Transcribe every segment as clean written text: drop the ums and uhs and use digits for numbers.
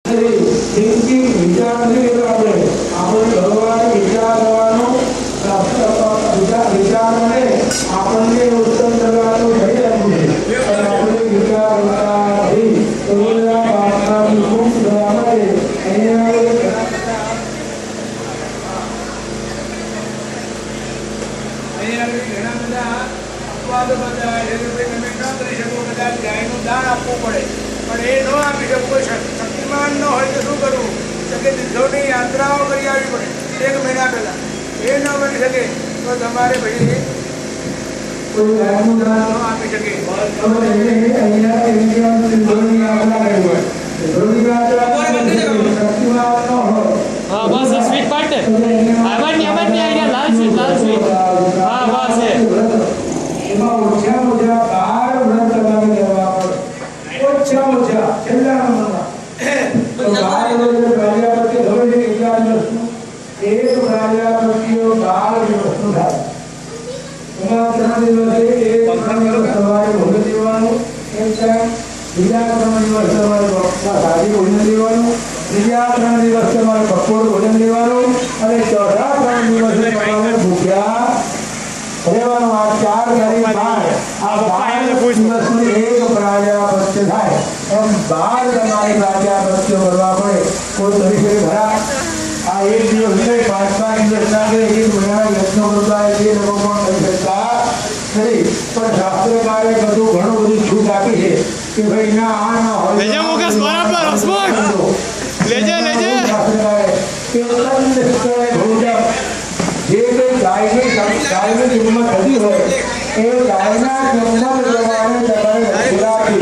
thinking વિચાર નથી કરતા આપણે ભગવાન વિચાર કરવાનો વિચારને આપણને ઉત્તમ કરવાનું થઈ રહ્યું છે અને આપણે વિચાર કરતા નથી તો બાપના મુખ થવા માટે અહીંયા ઘણા બધા અપવાદો બધા તમે ન કરી શકો કદાચ ગાયનું દાન આપવું પડે પણ એ ન આપી શકો શક્તિમાન ન હોય તો શું કરવું કે સિદ્ધોની યાત્રાઓ કરી આવી પડે 1 મહિના પહેલાં એ ન બની શકે તો તમારે ભાઈ કોઈ ગાયનું દાન ન આપી શકે हाँ बस स्वीट पार्ट अमन आइडिया लाल स्वीट हाँ बस है એમાં ઓછામાં ઓછા 12 વ્રત તમારે કરવા પડે ઓછામાં ઓછા છેલ્લા નંબરમાં તો 12 વ્રત પ્રજાપતિ હવે કેટલા દિવસનું એક પ્રજાપતિઓ 12 દિવસનું થાય એમાં 3 દિવસે એક સવારે ભોજન દેવાનું એક ટાઈમ બીજા 3 દિવસ તમારે સાદી ભોજન દેવાનું બીજા 3 દિવસ તમારે બપોર ભોજન દેવાનું અને ચોથા 3 દિવસે તમારે ભૂખ્યા રહેવાનું આ 4 તારીખ બાદ આ 12 દિવસની એક પ્રજાપત્ય થાય એમ 12 તમારી પ્રજાપત્યો કરવા પડે કોઈ કરી શકે ખરા આ એક દિવસ નહીં 5-5 દિવસ લાગે એક મહિના યજ્ઞ કરતા એ લોકો પણ કરી શકતા નથી પણ શાસ્ત્રકારે બધું ઘણું બધું છૂટ આપી છે કે ભાઈ ના આ ના હોય લેજે મુકેશ બરાબર હસમુખ લેજે શાસ્ત્રકારે કે ભોજન જે કોઈ ગાયની કિંમત થતી હોય એ ગાયના કિંમત પ્રમાણે તમારે ખોરાકી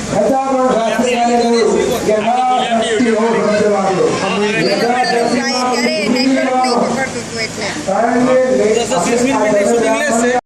છતાં પણ શાસ્ત્રકારે કહ્યું કે કારણ કે